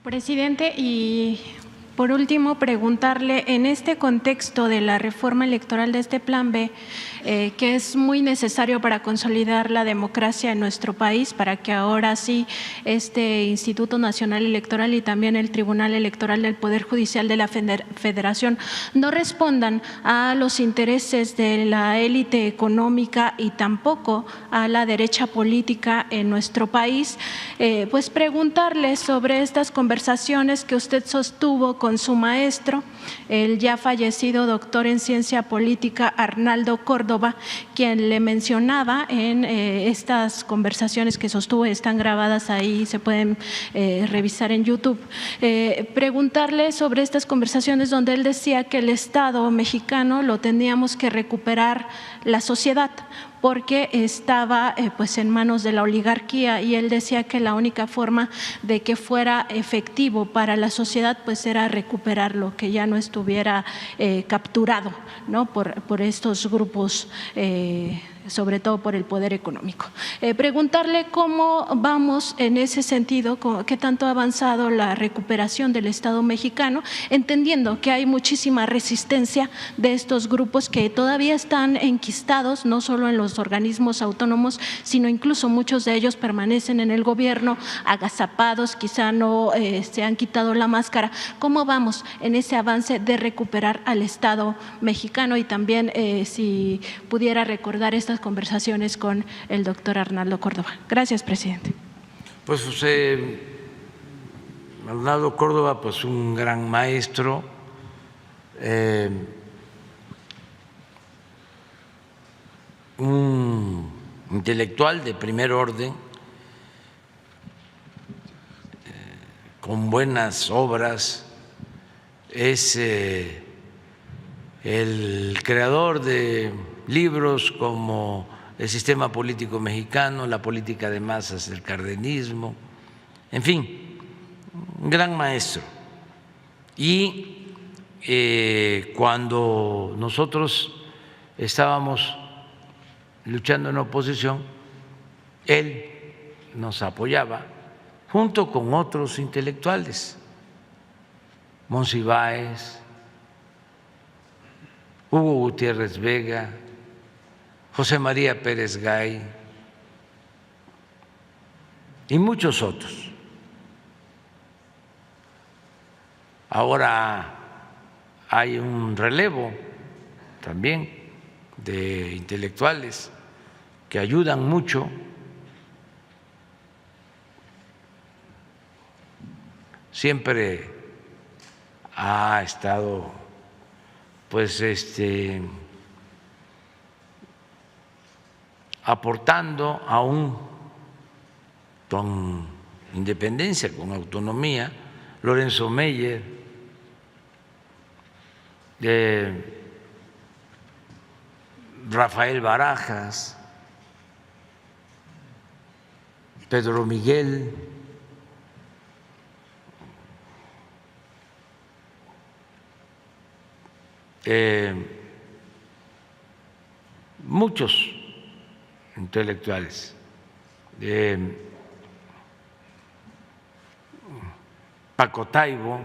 Presidente, y por último, preguntarle, en este contexto de la reforma electoral de este Plan B, que es muy necesario para consolidar la democracia en nuestro país, para que ahora sí este Instituto Nacional Electoral y también el Tribunal Electoral del Poder Judicial de la Federación no respondan a los intereses de la élite económica y tampoco a la derecha política en nuestro país, pues preguntarle sobre estas conversaciones que usted sostuvo con su maestro, el ya fallecido doctor en ciencia política Arnaldo Córdoba, quien le mencionaba en estas conversaciones que sostuvo, están grabadas ahí, se pueden revisar en YouTube, preguntarle sobre estas conversaciones donde él decía que el Estado mexicano lo teníamos que recuperar la sociedad, porque estaba pues en manos de la oligarquía, y él decía que la única forma de que fuera efectivo para la sociedad pues era recuperarlo, que ya no estuviera capturado, ¿no?, por estos grupos, sobre todo por el poder económico. Preguntarle cómo vamos en ese sentido, qué tanto ha avanzado la recuperación del Estado mexicano, entendiendo que hay muchísima resistencia de estos grupos que todavía están enquistados, no solo en los organismos autónomos, sino incluso muchos de ellos permanecen en el gobierno, agazapados, quizá no se han quitado la máscara. ¿Cómo vamos en ese avance de recuperar al Estado mexicano? Y también si pudiera recordar estas conversaciones con el doctor Arnaldo Córdoba. Gracias, presidente. Pues Arnaldo Córdoba, pues un gran maestro, un intelectual de primer orden, con buenas obras, es el creador de libros como El sistema político mexicano, La política de masas del cardenismo, en fin, un gran maestro. Y cuando nosotros estábamos luchando en la oposición, él nos apoyaba junto con otros intelectuales, Monsiváis, Hugo Gutiérrez Vega, José María Pérez Gay y muchos otros. Ahora hay un relevo también de intelectuales que ayudan mucho. Siempre ha estado pues aportando aún con independencia, con autonomía, Lorenzo Meyer, Rafael Barajas, Pedro Miguel, muchos intelectuales, Paco Taibo,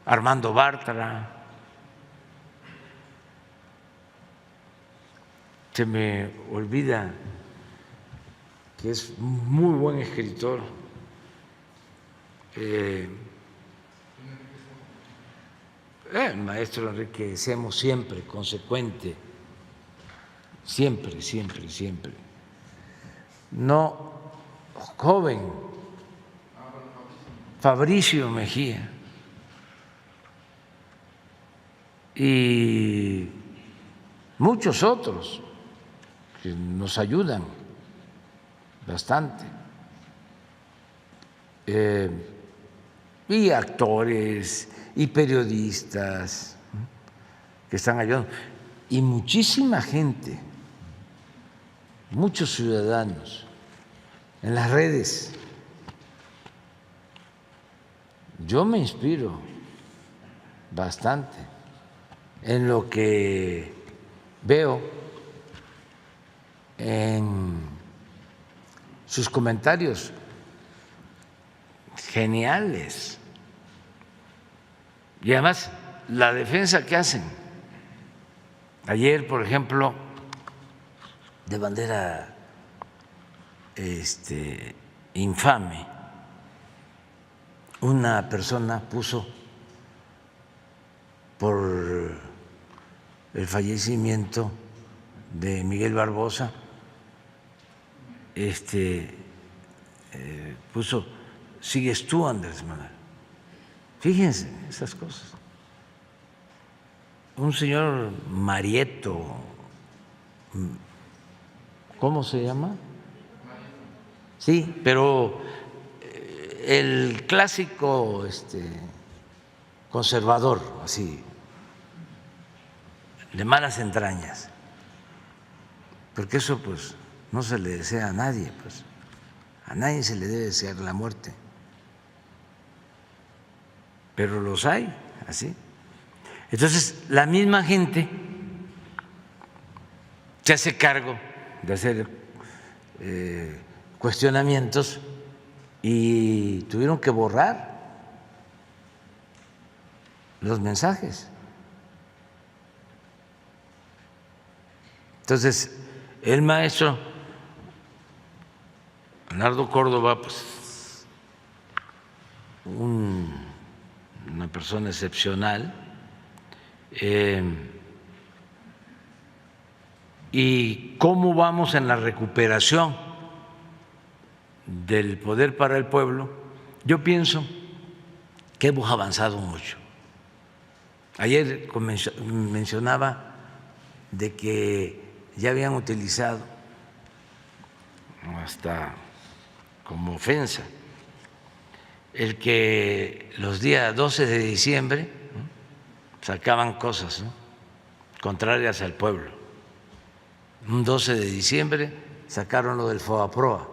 Armando Bartra, se me olvida que es muy buen escritor, el maestro Enrique Semo, siempre consecuente, siempre, siempre, siempre. No, joven, Fabricio Mejía, y muchos otros que nos ayudan bastante, y actores y periodistas que están ayudando, y muchísima gente, muchos ciudadanos en las redes. Yo me inspiro bastante en lo que veo en sus comentarios geniales. Y además, la defensa que hacen. Ayer, por ejemplo, de manera infame, una persona puso por el fallecimiento de Miguel Barbosa, puso, sigues tú, Andrés Manuel. Fíjense esas cosas. Un señor Marieto, ¿cómo se llama? Sí, pero el clásico conservador, así, de malas entrañas, porque eso pues no se le desea a nadie, pues a nadie se le debe desear la muerte, pero los hay así. Entonces la misma gente se hace cargo de hacer cuestionamientos y tuvieron que borrar los mensajes. Entonces, el maestro Leonardo Córdoba, pues, una persona excepcional, y cómo vamos en la recuperación del poder para el pueblo, yo pienso que hemos avanzado mucho. Ayer mencionaba de que ya habían utilizado hasta como ofensa el que los días 12 de diciembre sacaban cosas, ¿no?, contrarias al pueblo. Un 12 de diciembre sacaron lo del FOBAPROA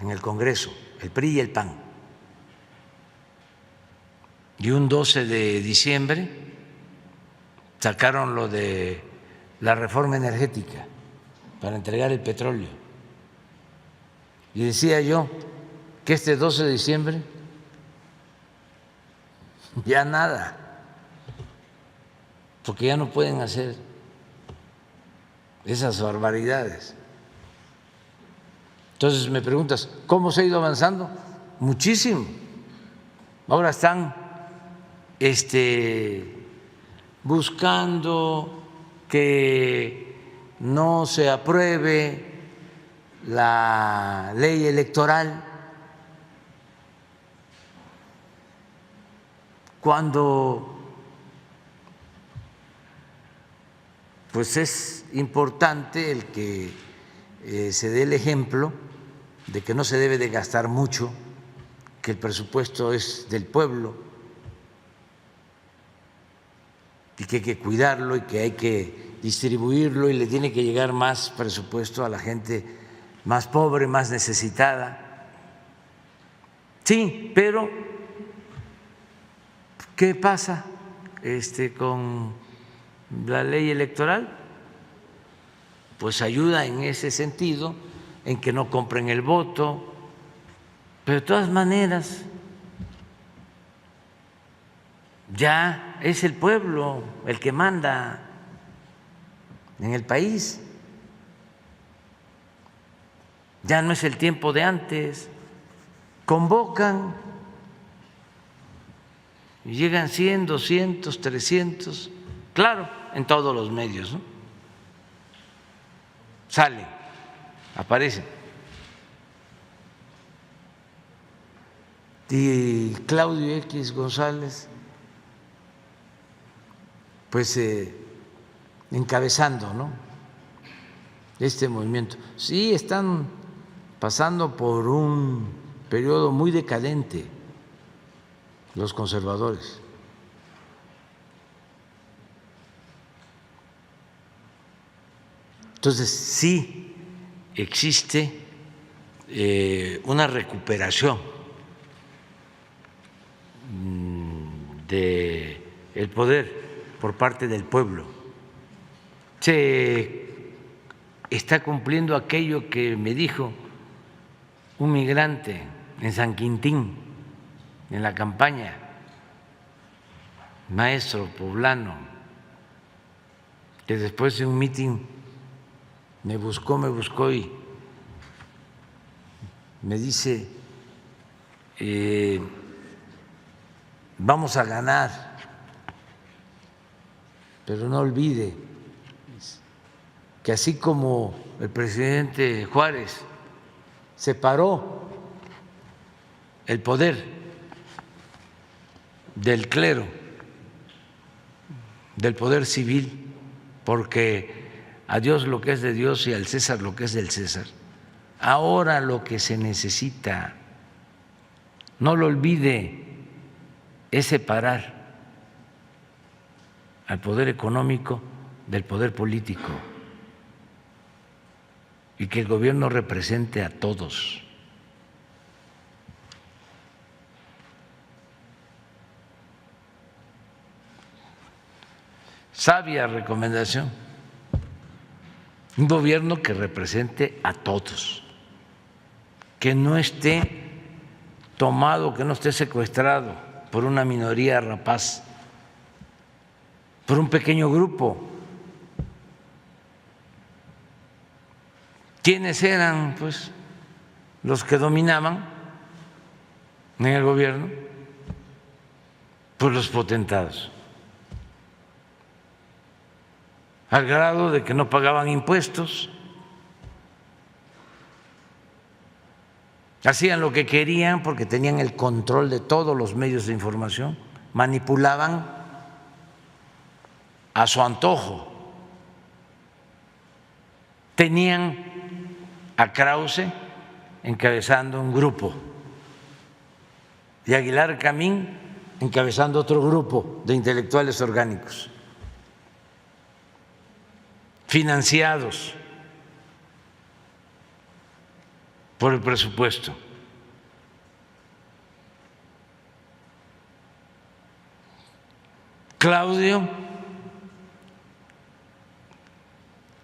en el Congreso, el PRI y el PAN. Y un 12 de diciembre sacaron lo de la reforma energética para entregar el petróleo. Y decía yo que este 12 de diciembre ya nada, porque ya no pueden hacer esas barbaridades. Entonces me preguntas, ¿cómo se ha ido avanzando? Muchísimo. Ahora están buscando que no se apruebe la ley electoral cuando pues es importante el que se dé el ejemplo de que no se debe de gastar mucho, que el presupuesto es del pueblo y que hay que cuidarlo y que hay que distribuirlo y le tiene que llegar más presupuesto a la gente más pobre, más necesitada. Sí, pero ¿qué pasa con la ley electoral? Pues ayuda en ese sentido, en que no compren el voto, pero de todas maneras ya es el pueblo el que manda en el país. Ya no es el tiempo de antes. Convocan y llegan 100, 200, 300, claro, en todos los medios, ¿no? Salen, aparecen. Y Claudio X González, pues encabezando, ¿no?, este movimiento. Sí, están pasando por un periodo muy decadente los conservadores. Entonces, sí existe una recuperación del poder por parte del pueblo. Se está cumpliendo aquello que me dijo un migrante en San Quintín, en la campaña, maestro poblano, que después de un mitin me buscó y me dice, vamos a ganar, pero no olvide que así como el presidente Juárez separó el poder del clero, del poder civil, porque a Dios lo que es de Dios y al César lo que es del César. Ahora lo que se necesita, no lo olvide, es separar al poder económico del poder político y que el gobierno represente a todos. Sabia recomendación, un gobierno que represente a todos, que no esté tomado, que no esté secuestrado por una minoría rapaz, por un pequeño grupo. ¿Quiénes eran, pues, los que dominaban en el gobierno? Pues los potentados, al grado de que no pagaban impuestos, hacían lo que querían porque tenían el control de todos los medios de información, manipulaban a su antojo. Tenían a Krause encabezando un grupo y a Aguilar Camín encabezando otro grupo de intelectuales orgánicos, financiados por el presupuesto. Claudio,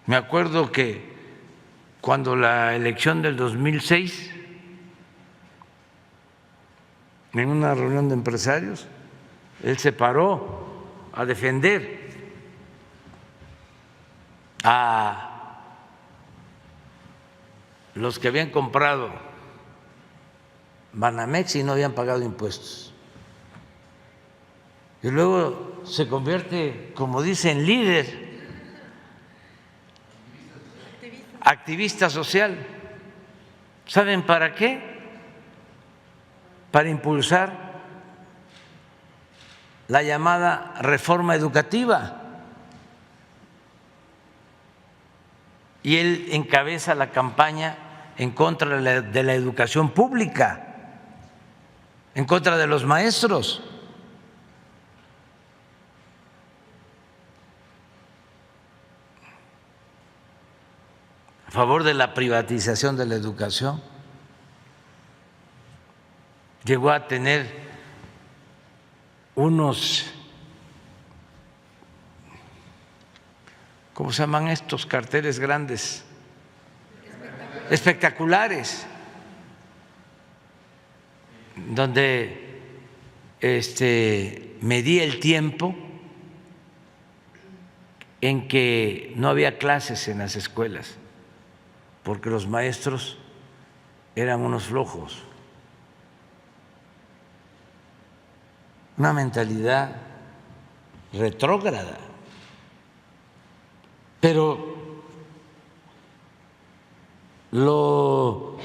me acuerdo que cuando la elección del 2006, en una reunión de empresarios, él se paró a defender a los que habían comprado Banamex y no habían pagado impuestos. Y luego se convierte, como dicen, líder, activista social. ¿Saben para qué? Para impulsar la llamada reforma educativa. Y él encabeza la campaña en contra de la educación pública, en contra de los maestros. A favor de la privatización de la educación. Llegó a tener unos, ¿cómo se llaman estos carteles grandes? Espectaculares, donde medía el tiempo en que no había clases en las escuelas, porque los maestros eran unos flojos. Una mentalidad retrógrada. Pero lo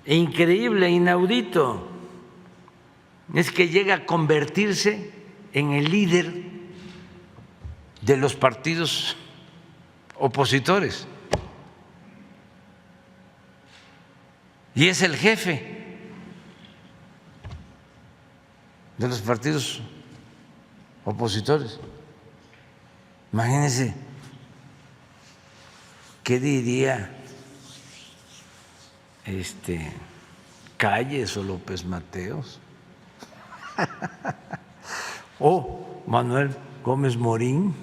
increíble, inaudito, es que llega a convertirse en el líder de los partidos opositores y es el jefe de los partidos opositores. Imagínense qué diría Calles o López Mateos o Manuel Gómez Morín.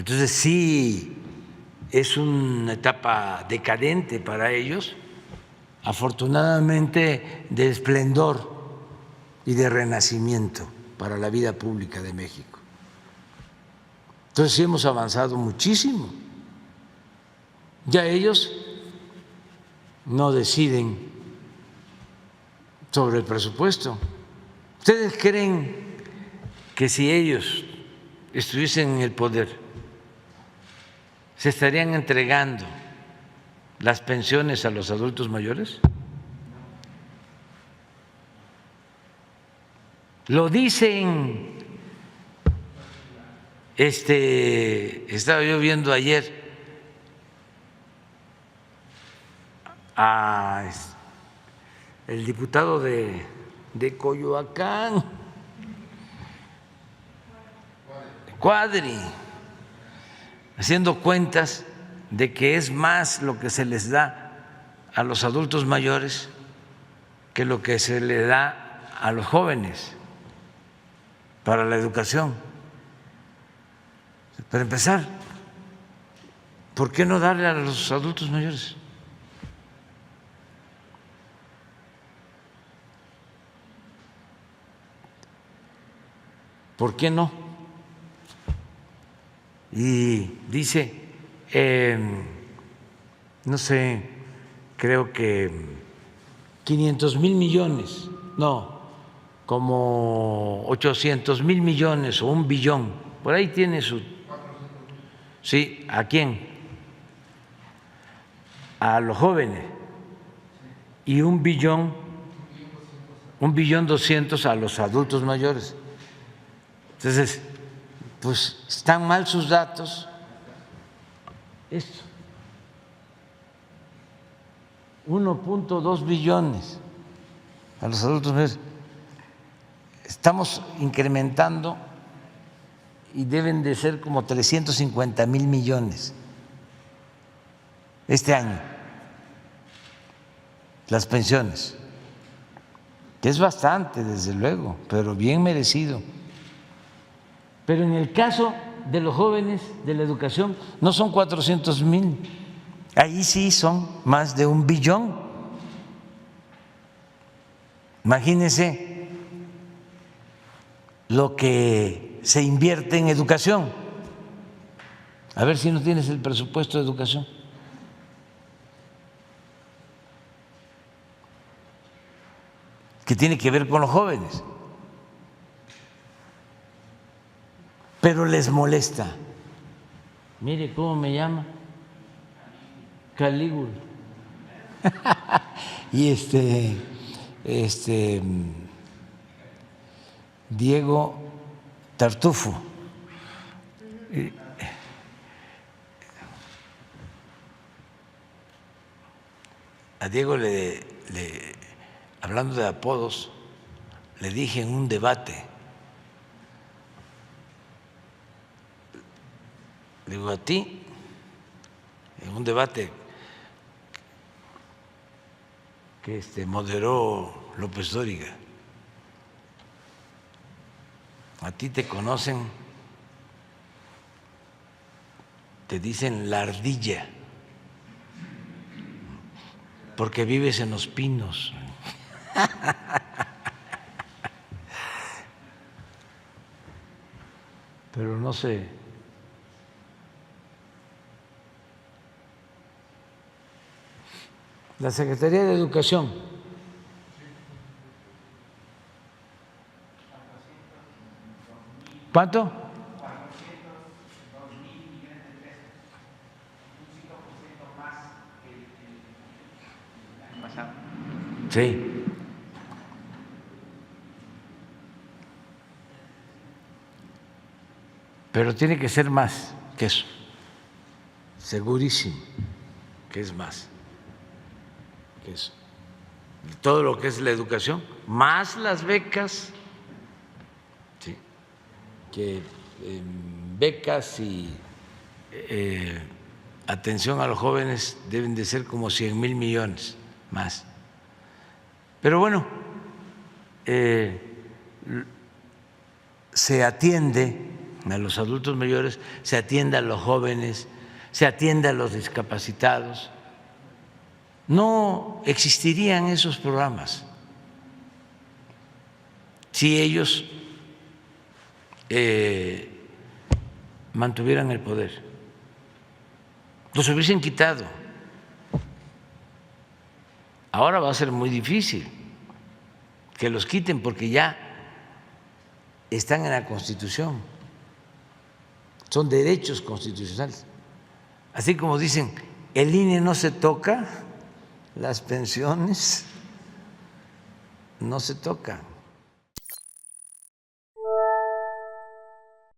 Entonces sí es una etapa decadente para ellos, afortunadamente de esplendor y de renacimiento para la vida pública de México. Entonces sí hemos avanzado muchísimo. Ya ellos no deciden sobre el presupuesto. ¿Ustedes creen que si ellos estuviesen en el poder se estarían entregando las pensiones a los adultos mayores? Lo dicen. Estaba yo viendo ayer a el diputado de Coyoacán, Cuadri, haciendo cuentas de que es más lo que se les da a los adultos mayores que lo que se le da a los jóvenes para la educación. Para empezar, ¿por qué no darle a los adultos mayores? ¿Por qué no? Y dice, no sé, creo que 500,000 millones, no, como 800,000 millones o 1 billón, por ahí tiene su… Sí, ¿a quién? A los jóvenes. Y 1,200,000,000 a los adultos mayores. Entonces, pues están mal sus datos. Esto, 1.2 billones a los adultos mayores. Estamos incrementando y deben de ser como 350,000 millones este año las pensiones, que es bastante, desde luego, pero bien merecido. Pero en el caso de los jóvenes, de la educación, no son 400,000, ahí sí son más de 1 billón. Imagínense lo que se invierte en educación. A ver si no tienes el presupuesto de educación. Que tiene que ver con los jóvenes. Pero les molesta. Mire cómo me llama. Calígula. Y Diego Tartufo. A Diego hablando de apodos, le dije en un debate, le digo a ti, en un debate que moderó López Dóriga, a ti te conocen, te dicen la ardilla, porque vives en Los Pinos. Pero no sé. La Secretaría de Educación. ¿Cuánto? Sí. Pero tiene que ser más que eso. Segurísimo que es más que eso. Todo lo que es la educación, más las becas, ¿sí? Que becas y atención a los jóvenes deben de ser como 100,000 millones más. Pero bueno, se atiende a los adultos mayores, se atienda a los jóvenes, se atienda a los discapacitados. No existirían esos programas si ellos mantuvieran el poder. Los hubiesen quitado. Ahora va a ser muy difícil que los quiten porque ya están en la Constitución. Son derechos constitucionales. Así como dicen, el INE no se toca, las pensiones no se tocan.